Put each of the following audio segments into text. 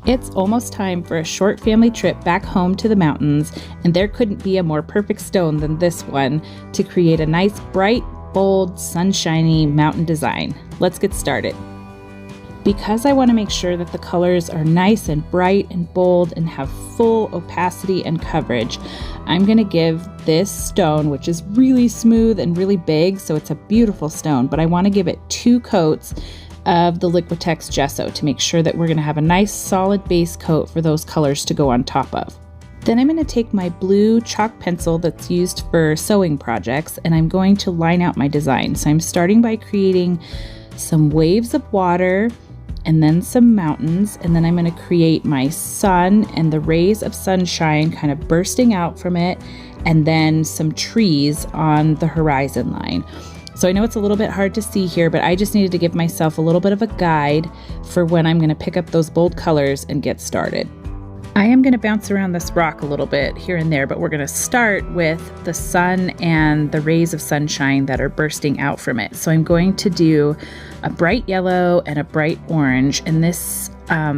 It's almost time for a short family trip back home to the mountains, and there couldn't be a more perfect stone than this one to create a nice, bright, bold, sunshiny mountain design. Let's get started. Because I want to make sure that the colors are nice and bright and bold and have full opacity and coverage, I'm going to give this stone, which is really smooth and really big, so it's a beautiful stone, but I want to give it 2 coats of the Liquitex Gesso to make sure that we're going to have a nice solid base coat for those colors to go on top of. Then I'm going to take my blue chalk pencil that's used for sewing projects, and I'm going to line out my design. So I'm starting by creating some waves of water and then some mountains, and then I'm going to create my sun and the rays of sunshine kind of bursting out from it, and then some trees on the horizon line. So I know it's a little bit hard to see here, but I just needed to give myself a little bit of a guide for when I'm going to pick up those bold colors and get started. I am going to bounce around this rock a little bit here and there, but we're going to start with the sun and the rays of sunshine that are bursting out from it. So I'm going to do a bright yellow and a bright orange, and this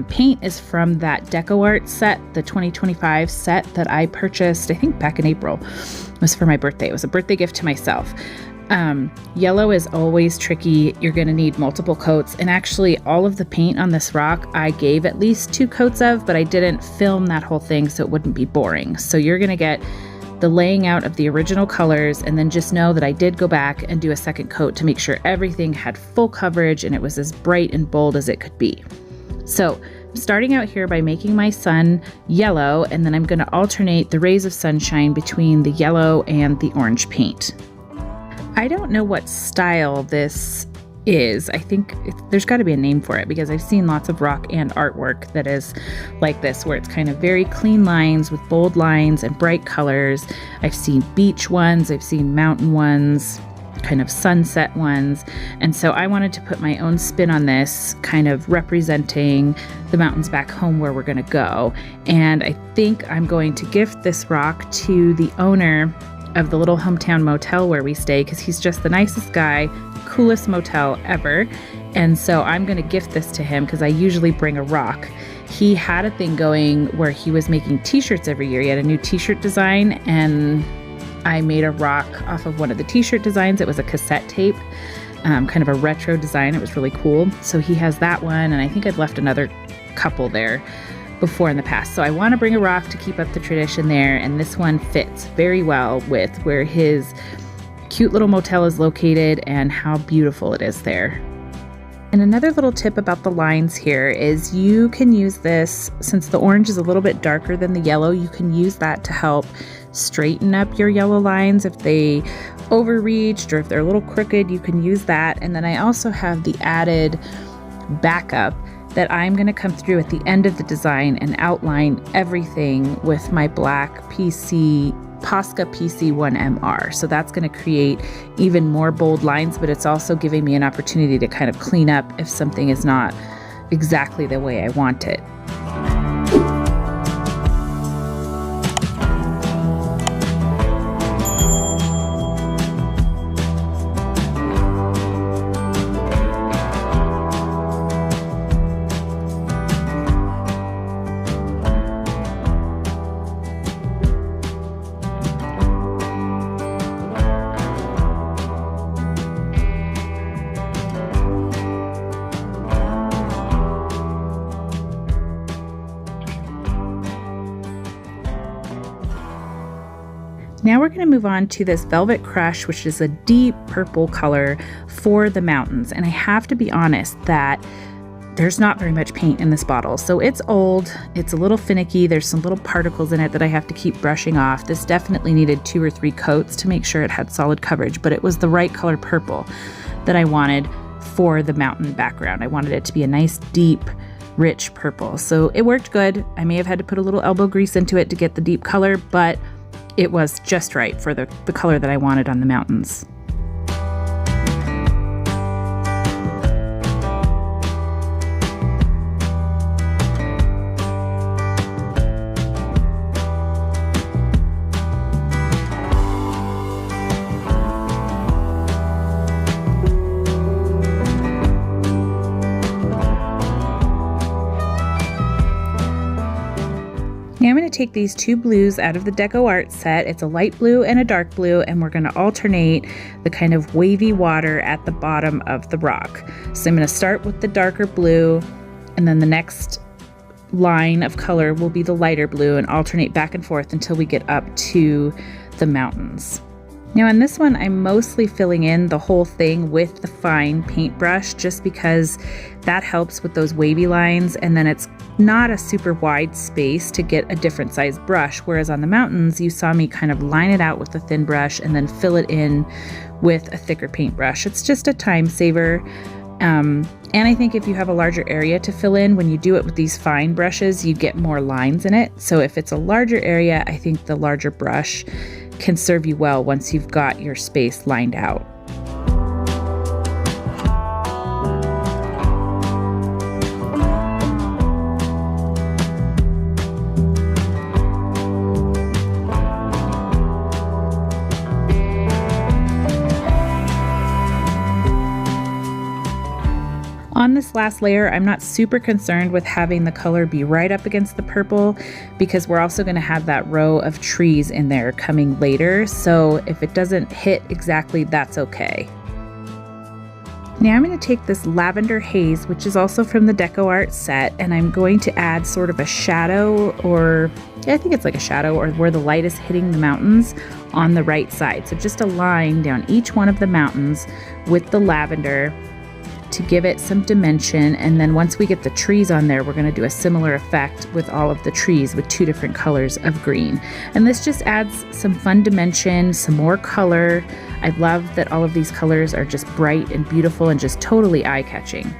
paint is from that DecoArt set, the 2025 set that I purchased, I think back in April. It was for my birthday. It was a birthday gift to myself. Yellow is always tricky. You're going to need multiple coats, and actually all of the paint on this rock I gave at least 2 coats of, but I didn't film that whole thing so it wouldn't be boring. So you're going to get the laying out of the original colors, and then just know that I did go back and do a second coat to make sure everything had full coverage and it was as bright and bold as it could be. So I'm starting out here by making my sun yellow, and then I'm going to alternate the rays of sunshine between the yellow and the orange paint. I don't know what style this is. I think there's got to be a name for it, because I've seen lots of rock and artwork that is like this, where it's kind of very clean lines with bold lines and bright colors. I've seen beach ones, I've seen mountain ones, kind of sunset ones. And so I wanted to put my own spin on this, kind of representing the mountains back home where we're going to go. And I think I'm going to gift this rock to the owner of the little hometown motel where we stay, because he's just the nicest guy, coolest motel ever. And so I'm going to gift this to him, because I usually bring a rock. He had a thing going where he was making t-shirts every year. He had a new t-shirt design, and I made a rock off of one of the t-shirt designs. It was a cassette tape, kind of a retro design. It was really cool. So he has that one, and I think I'd left another couple there before in the past. So I want to bring a rock to keep up the tradition there, and this one fits very well with where his cute little motel is located and how beautiful it is there. And another little tip about the lines here is you can use this, since the orange is a little bit darker than the yellow, you can use that to help straighten up your yellow lines. If they overreached or if they're a little crooked, you can use that. And then I also have the added backup that I'm going to come through at the end of the design and outline everything with my black Posca PC1MR. So that's going to create even more bold lines, but it's also giving me an opportunity to kind of clean up if something is not exactly the way I want it. Now we're going to move on to this Velvet Crush, which is a deep purple color for the mountains. And I have to be honest that there's not very much paint in this bottle. So it's old, it's a little finicky, there's some little particles in it that I have to keep brushing off. This definitely needed 2 or 3 coats to make sure it had solid coverage, but it was the right color purple that I wanted for the mountain background. I wanted it to be a nice, deep, rich purple. So it worked good. I may have had to put a little elbow grease into it to get the deep color, but it was just right for the color that I wanted on the mountains. Now I'm going to take these two blues out of the Deco Art set. It's a light blue and a dark blue, and we're going to alternate the kind of wavy water at the bottom of the rock. So I'm going to start with the darker blue, and then the next line of color will be the lighter blue, and alternate back and forth until we get up to the mountains. Now on this one, I'm mostly filling in the whole thing with the fine paintbrush just because that helps with those wavy lines, and then it's not a super wide space to get a different size brush, whereas on the mountains you saw me kind of line it out with a thin brush and then fill it in with a thicker paintbrush. It's just a time saver. And I think if you have a larger area to fill in, when you do it with these fine brushes, you get more lines in it. So if it's a larger area, I think the larger brush can serve you well once you've got your space lined out. On this last layer, I'm not super concerned with having the color be right up against the purple because we're also going to have that row of trees in there coming later. So if it doesn't hit exactly, that's okay. Now I'm going to take this lavender haze, which is also from the Deco Art set, and I'm going to add sort of a shadow, or I think it's like a shadow, or where the light is hitting the mountains on the right side. So just a line down each one of the mountains with the lavender to give it some dimension, and then once we get the trees on there, we're going to do a similar effect with all of the trees with two different colors of green. And this just adds some fun dimension, some more color. I love that all of these colors are just bright and beautiful and just totally eye-catching.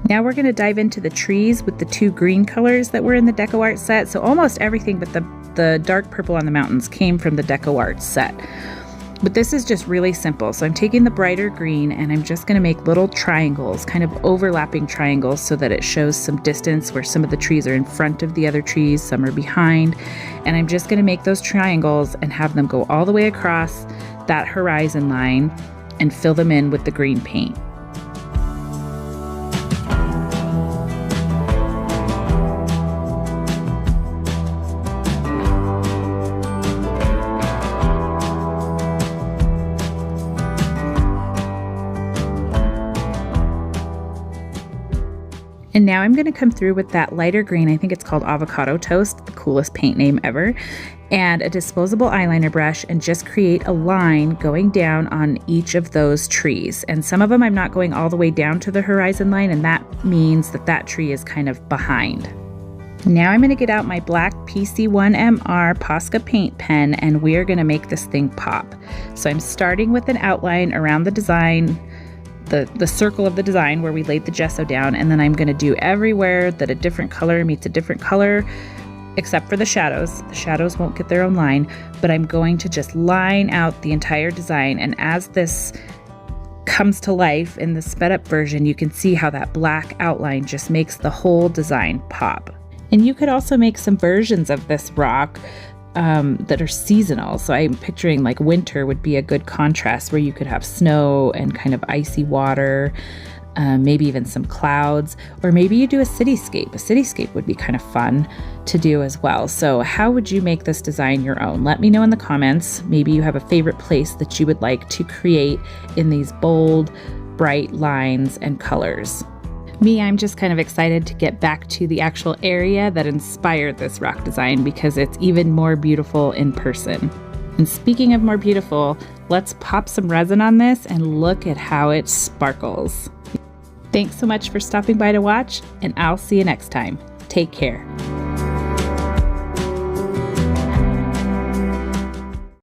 Now we're going to dive into the trees with the two green colors that were in the Deco Art set. So almost everything but the dark purple on the mountains came from the Deco Art set. But this is just really simple. So I'm taking the brighter green and I'm just going to make little triangles, kind of overlapping triangles, so that it shows some distance where some of the trees are in front of the other trees, some are behind. And I'm just going to make those triangles and have them go all the way across that horizon line and fill them in with the green paint. And now I'm going to come through with that lighter green, I think it's called Avocado Toast, the coolest paint name ever, and a disposable eyeliner brush, and just create a line going down on each of those trees. And some of them I'm not going all the way down to the horizon line, and that means that that tree is kind of behind. Now I'm going to get out my black PC1MR Posca paint pen, and we are going to make this thing pop. So I'm starting with an outline around the design, the circle of the design where we laid the gesso down, and then I'm going to do everywhere that a different color meets a different color, except for the shadows. The shadows won't get their own line, but I'm going to just line out the entire design. And as this comes to life in the sped up version, you can see how that black outline just makes the whole design pop. And you could also make some versions of this rock that are seasonal. So I'm picturing like winter would be a good contrast, where you could have snow and kind of icy water, maybe even some clouds, or maybe you do a cityscape. A cityscape would be kind of fun to do as well. So how would you make this design your own? Let me know in the comments. Maybe you have a favorite place that you would like to create in these bold, bright lines and colors. Me, I'm just kind of excited to get back to the actual area that inspired this rock design, because it's even more beautiful in person. And speaking of more beautiful, let's pop some resin on this and look at how it sparkles. Thanks so much for stopping by to watch, and I'll see you next time. Take care.